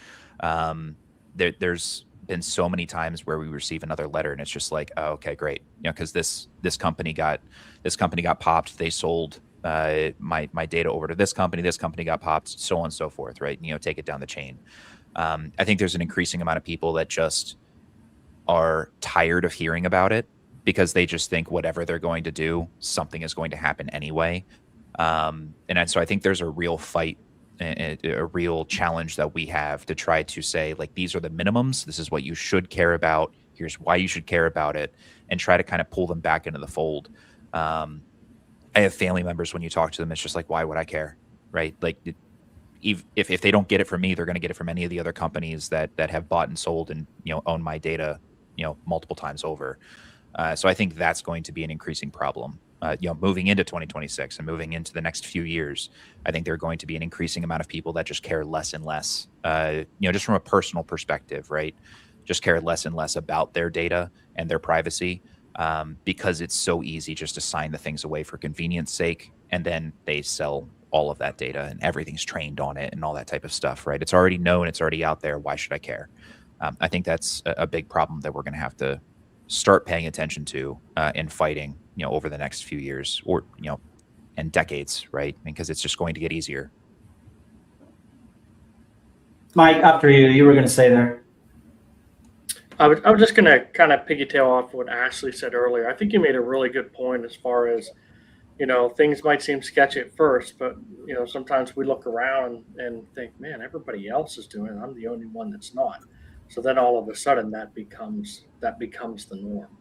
There's been so many times where we receive another letter and it's just like, oh, okay, great. Because this company got popped. They sold my data over to this company got popped, so on and so forth, right? Take it down the chain. I think there's an increasing amount of people that just are tired of hearing about it, because they just think whatever they're going to do, something is going to happen anyway. And so I think there's a real fight, a real challenge that we have to try to say, like, these are the minimums. This is what you should care about. Here's why you should care about it, and try to kind of pull them back into the fold. I have family members, when you talk to them, it's just like, why would I care? Right? Like, if they don't get it from me, they're going to get it from any of the other companies that have bought and sold and, own my data, multiple times over. So I think that's going to be an increasing problem. Moving into 2026 and moving into the next few years, I think there are going to be an increasing amount of people that just care less and less, just from a personal perspective, right? Just care less and less about their data and their privacy, because it's so easy just to sign the things away for convenience sake. And then they sell all of that data and everything's trained on it and all that type of stuff, right? It's already known, it's already out there. Why should I care? I think that's a big problem that we're going to have to start paying attention to and fighting, over the next few years or, and decades, right? Because it's just going to get easier. Mike, after you were going to say there. I was just going to kind of piggytail off what Ashley said earlier. I think you made a really good point as far as, things might seem sketchy at first, but, sometimes we look around and think, man, everybody else is doing it. I'm the only one that's not. So then all of a sudden that becomes the norm.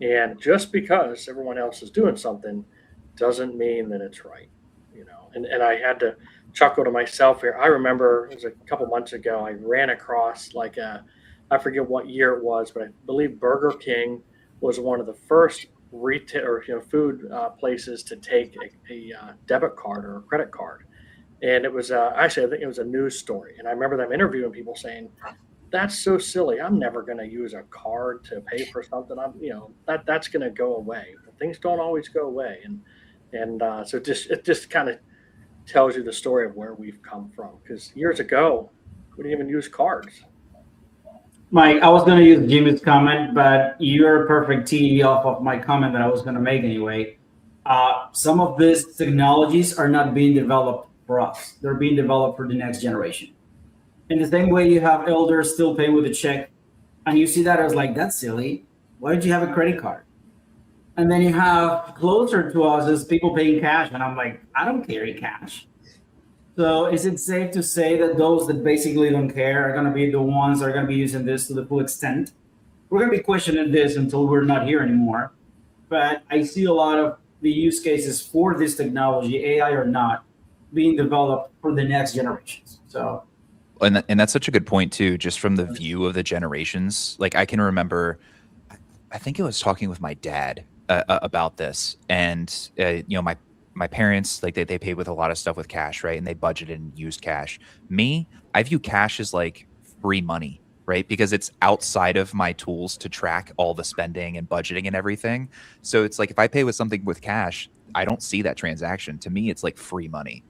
And just because everyone else is doing something doesn't mean that it's right, And I had to chuckle to myself here. I remember it was a couple months ago, I ran across I forget what year it was, but I believe Burger King was one of the first retail or food places to take a debit card or a credit card. And it was actually, I think it was a news story. And I remember them interviewing people saying, that's so silly. I'm never going to use a card to pay for something. That's going to go away. But things don't always go away. And so it just kind of tells you the story of where we've come from. Because years ago, we didn't even use cards. Mike, I was going to use Jimmy's comment, but you're a perfect tee off of my comment that I was going to make anyway. Some of these technologies are not being developed for us. They're being developed for the next generation. In the same way you have elders still pay with a check, and you see that as like, that's silly. Why don't you have a credit card? And then you have closer to us as people paying cash, and I'm like, I don't carry cash. So is it safe to say that those that basically don't care are going to be the ones that are going to be using this to the full extent? We're going to be questioning this until we're not here anymore. But I see a lot of the use cases for this technology, AI or not, being developed for the next generations. So, and that's such a good point too, just from the view of the generations. Like I can remember, I think I was talking with my dad about this, and my parents, like they paid with a lot of stuff with cash, right? And they budgeted and used cash. Me, I view cash as like free money, right? Because it's outside of my tools to track all the spending and budgeting and everything. So it's like if I pay with something with cash, I don't see that transaction. To me, it's like free money.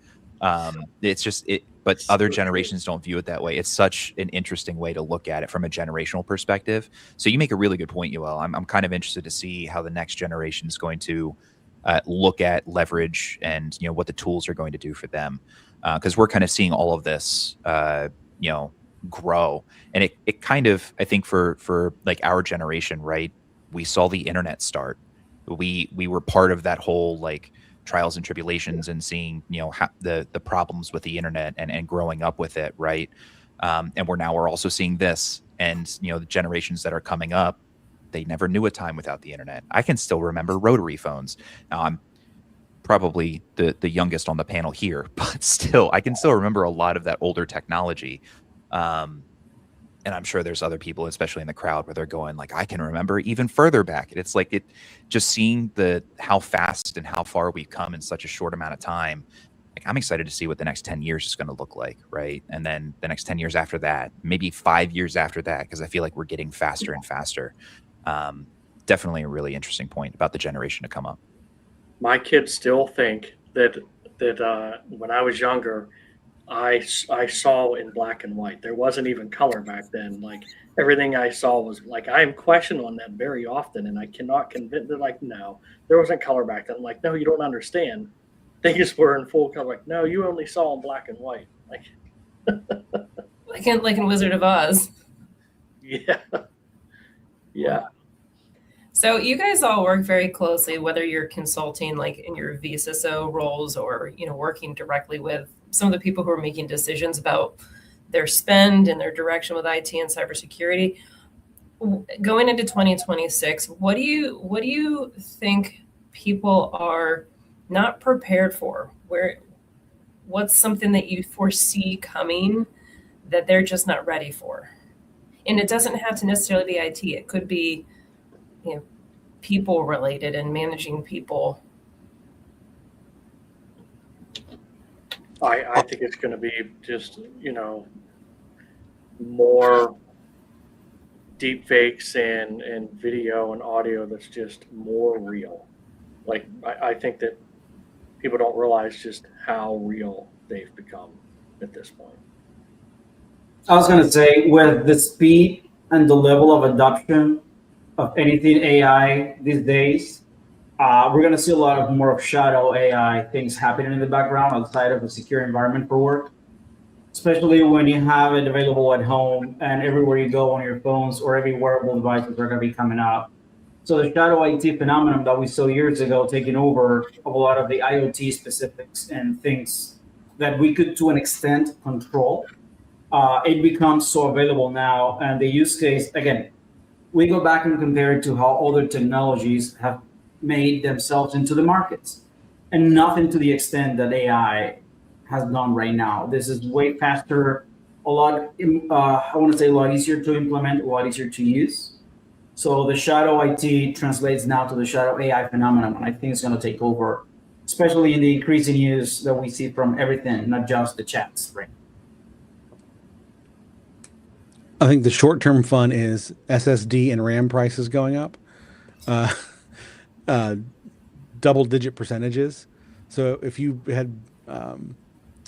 It's just it, but other generations don't view it that way. It's such an interesting way to look at it from a generational perspective. So you make a really good point, Yoel. I'm kind of interested to see how the next generation is going to look at leverage and what the tools are going to do for them, because we're kind of seeing all of this grow, and it kind of, I think for like our generation, right, we saw the internet start. We were part of that whole like trials and tribulations and seeing how the problems with the internet and growing up with it, right? And we're also seeing this, and the generations that are coming up, they never knew a time without the internet. I can still remember rotary phones. Now, I'm probably the youngest on the panel here, but still, I can still remember a lot of that older technology. And I'm sure there's other people, especially in the crowd, where they're going like, I can remember even further back. And it's like just seeing how fast and how far we've come in such a short amount of time. Like, I'm excited to see what the next 10 years is going to look like, right? And then the next 10 years after that, maybe 5 years after that, because I feel like we're getting faster and faster. Definitely a really interesting point about the generation to come up. My kids still think that when I was younger, I saw in black and white. There wasn't even color back then. Like everything I saw was like, I am questioned on that very often, and I cannot convince. They're like, no, there wasn't color back then. I'm like, no, you don't understand. Things were in full color. Like, no, you only saw in black and white. Like, like in Wizard of Oz. Yeah. So you guys all work very closely, whether you're consulting like in your VSSO roles or, working directly with some of the people who are making decisions about their spend and their direction with IT and cybersecurity. Going into 2026, what do you think people are not prepared for? What's something that you foresee coming that they're just not ready for? And it doesn't have to necessarily be IT. It could be, people related and managing people. I think it's going to be just, more deep fakes and video and audio that's just more real. Like, I think that people don't realize just how real they've become at this point. I was going to say, with the speed and the level of adoption of anything AI these days, we're going to see a lot more of shadow AI things happening in the background outside of a secure environment for work, especially when you have it available at home and everywhere you go on your phones or every wearable devices are going to be coming up. So the shadow IT phenomenon that we saw years ago taking over of a lot of the IoT specifics and things that we could, to an extent, control, it becomes so available now. And the use case, again, we go back and compare it to how other technologies have made themselves into the markets, and nothing to the extent that AI has done right now. This is way faster, a lot, I want to say a lot easier to implement, a lot easier to use. So the shadow IT translates now to the shadow AI phenomenon, and I think it's going to take over, especially in the increasing use that we see from everything, not just the chats, right? I think the short-term fun is SSD and RAM prices going up, double-digit percentages. So if you had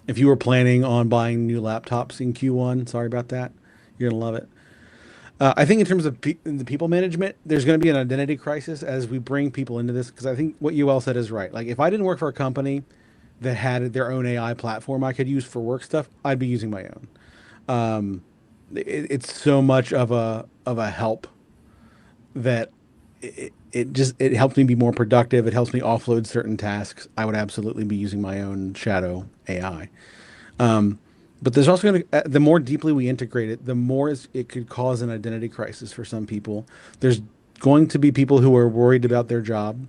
If you were planning on buying new laptops in Q1, sorry about that. You're gonna love it. I think in terms of the people management, there's going to be an identity crisis as we bring people into this, because I think what you all said is right. Like if I didn't work for a company that had their own AI platform I could use for work stuff, I'd be using my own. It's so much of a help that it helps me be more productive. It helps me offload certain tasks. I would absolutely be using my own shadow AI. But there's also going to, the more deeply we integrate it, the more it could cause an identity crisis for some people. There's going to be people who are worried about their job.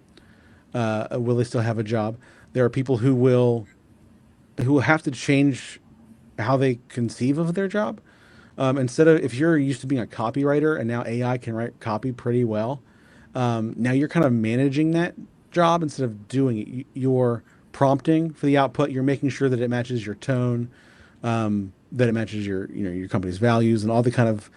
Will they still have a job? There are people who will have to change how they conceive of their job. Instead of, if you're used to being a copywriter and now AI can write copy pretty well, now you're kind of managing that job instead of doing it. You're prompting for the output. You're making sure that it matches your tone, that it matches your company's values and all the kind of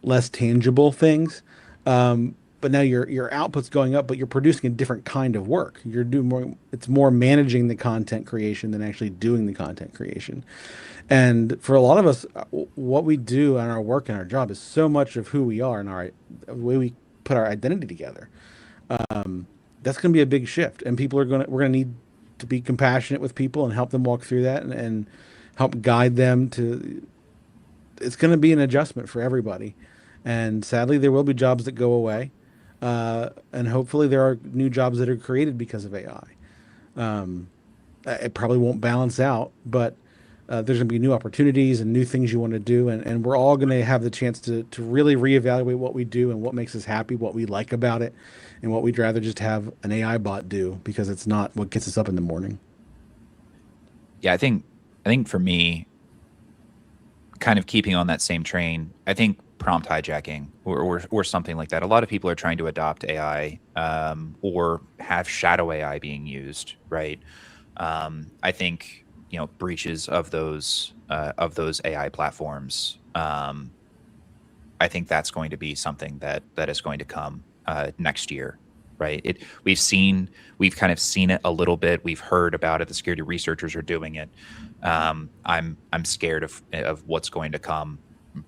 less tangible things. But now your output's going up, but you're producing a different kind of work. You're doing more. It's more managing the content creation than actually doing the content creation. And for a lot of us, what we do on our work and our job is so much of who we are and the way we put our identity together. That's going to be a big shift, and we're going to need to be compassionate with people and help them walk through that and help guide them to. It's going to be an adjustment for everybody, and sadly, there will be jobs that go away, and hopefully, there are new jobs that are created because of AI. It probably won't balance out, but there's going to be new opportunities and new things you want to do, and we're all going to have the chance to really reevaluate what we do and what makes us happy, what we like about it, and what we'd rather just have an AI bot do because it's not what gets us up in the morning. Yeah, I think for me, kind of keeping on that same train, I think prompt hijacking or something like that. A lot of people are trying to adopt AI or have shadow AI being used, right? I think breaches of those AI platforms. I think that's going to be something that is going to come next year, right? We've kind of seen it a little bit. We've heard about it. The security researchers are doing it. I'm scared of what's going to come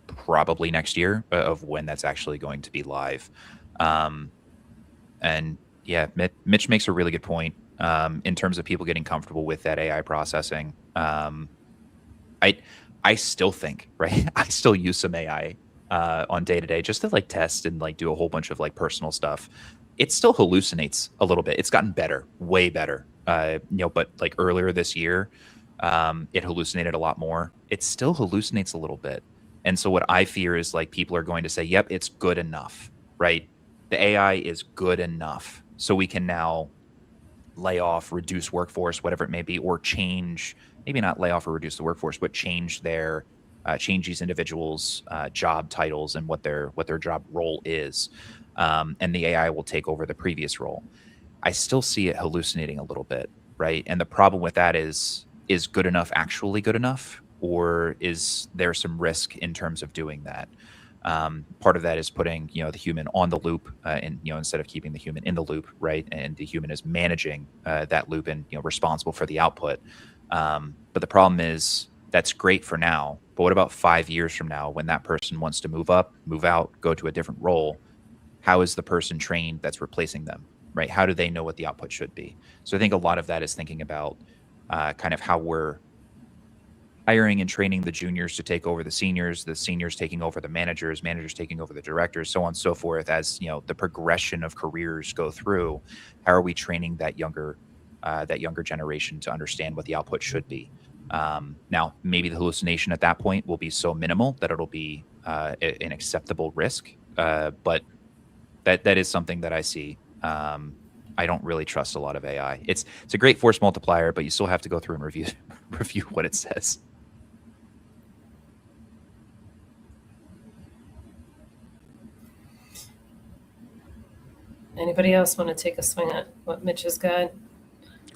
probably next year, of when that's actually going to be live. And yeah, Mitch makes a really good point in terms of people getting comfortable with that AI processing. I still think, right? I still use some AI on day to day just to like test and like do a whole bunch of like personal stuff. It still hallucinates a little bit. It's gotten better, way better. But like earlier this year, it hallucinated a lot more. It still hallucinates a little bit. And so what I fear is like people are going to say, yep, it's good enough, right? The AI is good enough. So we can now lay off, reduce workforce, whatever it may be, or change, maybe not lay off or reduce the workforce, but change these individuals' job titles and what their job role is. And the AI will take over the previous role. I still see it hallucinating a little bit, right? And the problem with that is good enough actually good enough? Or is there some risk in terms of doing that? Part of that is putting, the human on the loop, and instead of keeping the human in the loop, right? And the human is managing that loop and responsible for the output. But the problem is that's great for now. But what about 5 years from now, when that person wants to move up, move out, go to a different role? How is the person trained that's replacing them, right? How do they know what the output should be? So I think a lot of that is thinking about kind of how we're hiring and training the juniors to take over the seniors taking over the managers taking over the directors, so on and so forth. As the progression of careers go through, how are we training that younger generation to understand what the output should be? Now, maybe the hallucination at that point will be so minimal that it'll be an acceptable risk, but that is something that I see. I don't really trust a lot of AI. It's a great force multiplier, but you still have to go through and review what it says. Anybody else want to take a swing at what Mitch has got?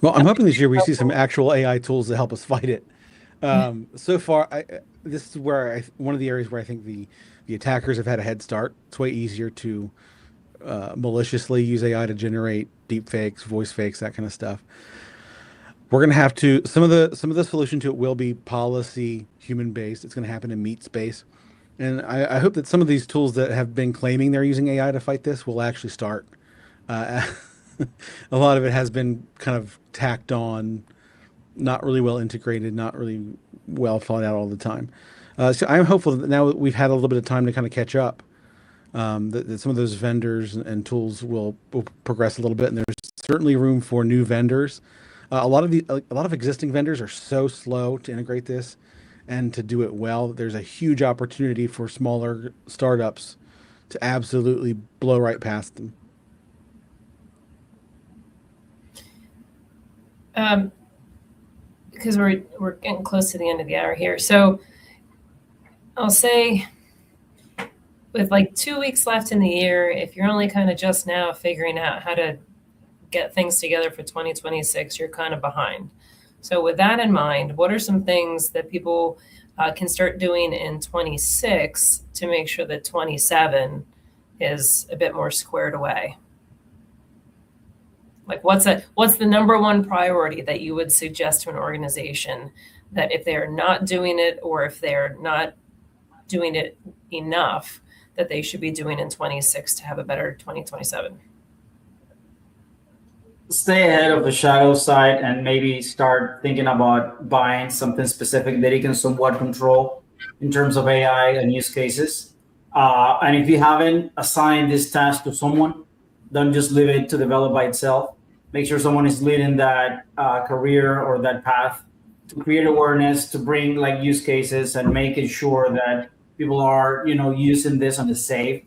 Well, I'm hoping this year we see some actual AI tools to help us fight it. So far, this is where one of the areas where I think the attackers have had a head start. It's way easier to maliciously use AI to generate deep fakes, voice fakes, that kind of stuff. we're going to have to some of the solution to it will be policy human based. It's going to happen in meat space, and I hope that some of these tools that have been claiming they're using AI to fight this will actually start. Uh, a lot of it has been kind of tacked on, not really well integrated, not really well thought out all the time. So I'm hopeful that now that we've had a little bit of time to kind of catch up, that some of those vendors and tools will progress a little bit, and there's certainly room for new vendors. A lot of existing vendors are so slow to integrate this and to do it well. There's a huge opportunity for smaller startups to absolutely blow right past them. Because we're getting close to the end of the hour here, so I'll say, with like 2 weeks left in the year, if you're only kind of just now figuring out how to get things together for 2026, you're kind of behind. So with that in mind, what are some things that people can start doing in 26 to make sure that 27 is a bit more squared away? Like what's the number one priority that you would suggest to an organization that if they're not doing it, or if they're not doing it enough, that they should be doing in 26 to have a better 2027? Stay ahead of the shadow side and maybe start thinking about buying something specific that you can somewhat control in terms of AI and use cases. And if you haven't assigned this task to someone, don't just leave it to develop by itself. Make sure someone is leading that career or that path to create awareness, to bring like use cases and making sure that people are, using this on a safe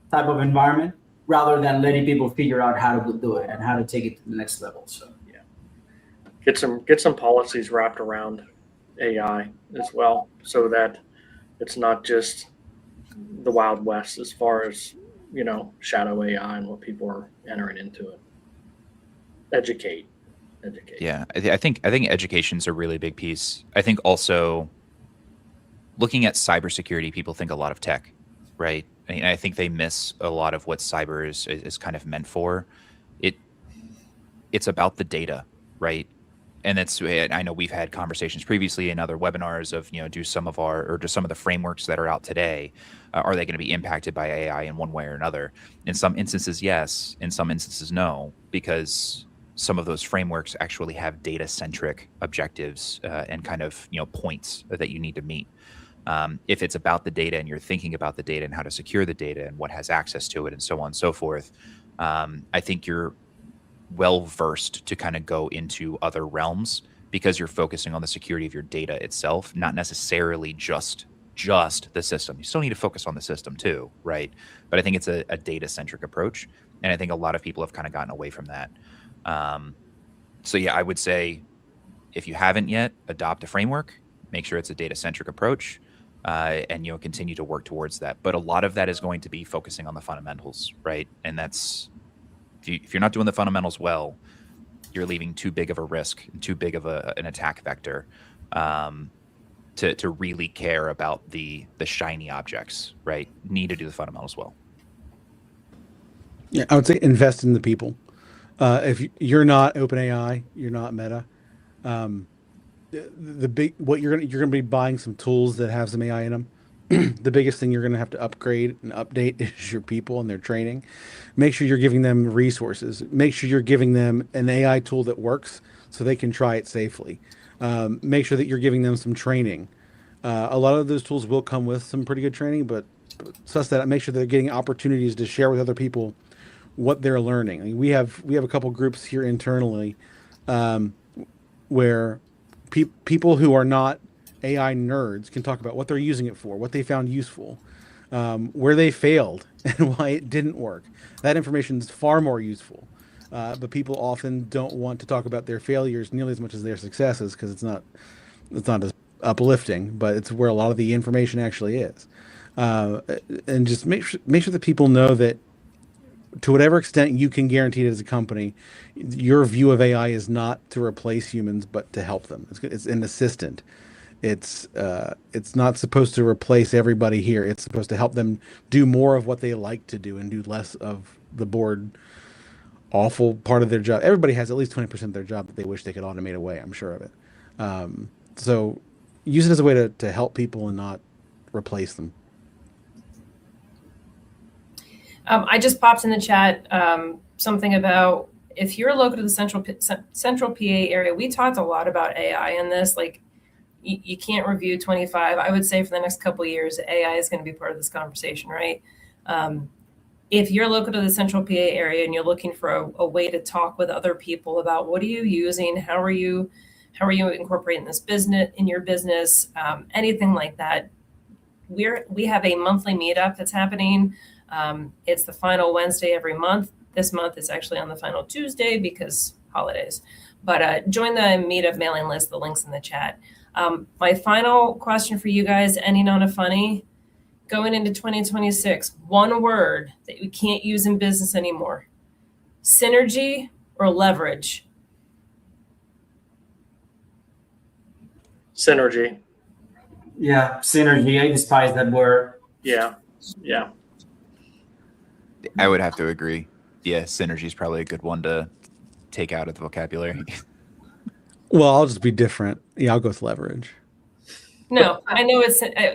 type of environment, rather than letting people figure out how to do it and how to take it to the next level. So yeah, get some policies wrapped around AI as well, so that it's not just the Wild West as far as shadow AI and what people are entering into it. Educate. Yeah, I think education's a really big piece. I think also looking at cybersecurity, people think a lot of tech, right? I think they miss a lot of what cyber is kind of meant for. It's about the data, right? And I know we've had conversations previously in other webinars of, do some of the frameworks that are out today, are they going to be impacted by AI in one way or another? In some instances, yes. In some instances, no, because some of those frameworks actually have data-centric objectives and kind of, points that you need to meet. If it's about the data and you're thinking about the data and how to secure the data and what has access to it and so on and so forth, I think you're well versed to kind of go into other realms, because you're focusing on the security of your data itself, not necessarily just the system. You still need to focus on the system too, right? But I think it's a data-centric approach, and I think a lot of people have kind of gotten away from that. So yeah, I would say if you haven't yet, adopt a framework, make sure it's a data-centric approach, and continue to work towards that. But a lot of that is going to be focusing on the fundamentals, right? And that's, if you're not doing the fundamentals well, you're leaving too big of a risk and too big of an attack vector to really care about the shiny objects, right? Need to do the fundamentals well. Yeah, I would say invest in the people. If you're not OpenAI, you're not Meta. What you're gonna be buying some tools that have some AI in them. The biggest thing you're gonna have to upgrade and update is your people and their training. Make sure you're giving them resources. Make sure you're giving them an AI tool that works so they can try it safely. Make sure that you're giving them some training. A lot of those tools will come with some pretty good training, but suss that out. Make sure they're getting opportunities to share with other people what they're learning. I mean, we have a couple groups here internally where people who are not AI nerds can talk about what they're using it for, what they found useful, where they failed, and why it didn't work. That information is far more useful. But people often don't want to talk about their failures nearly as much as their successes, because it's not as uplifting, but it's where a lot of the information actually is. And just make sure that people know that, to whatever extent you can guarantee it as a company, your view of AI is not to replace humans, but to help them. It's an assistant. It's not supposed to replace everybody here. It's supposed to help them do more of what they like to do and do less of the bored awful part of their job. Everybody has at least 20% of their job that they wish they could automate away. I'm sure of it. So use it as a way to help people and not replace them. I just popped in the chat something about if you're local to the central PA area. We talked a lot about AI in this. Like, you can't review 25. I would say for the next couple of years, AI is going to be part of this conversation, right? If you're local to the central PA area and you're looking for a way to talk with other people about what are you using, how are you incorporating this business in your business, anything like that, we have a monthly meetup that's happening. It's the final Wednesday every month. This month it's actually on the final Tuesday because holidays. But join the meetup mailing list. The link's in the chat. My final question for you guys, ending on a funny, going into 2026, one word that we can't use in business anymore: synergy or leverage? Synergy. Yeah, synergy. I despise that word. Yeah. I would have to agree. Yeah, synergy is probably a good one to take out of the vocabulary. Well, I'll just be different. Yeah, I'll go with leverage. No, I know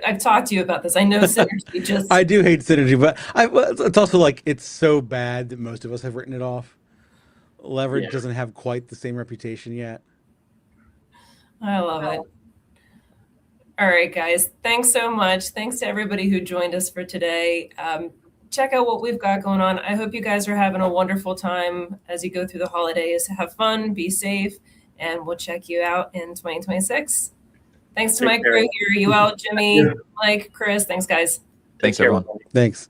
I've talked to you about this. I know synergy just. I do hate synergy, but it's also like it's so bad that most of us have written it off. Leverage doesn't have quite the same reputation yet. I love it. All right, guys. Thanks so much. Thanks to everybody who joined us for today. Check out what we've got going on. I hope you guys are having a wonderful time as you go through the holidays. Have fun, be safe, and we'll check you out in 2026. Thanks to my crew here, Yoel, Jimmy, Mike, Chris. Thanks, guys. Thanks, everyone. Thanks.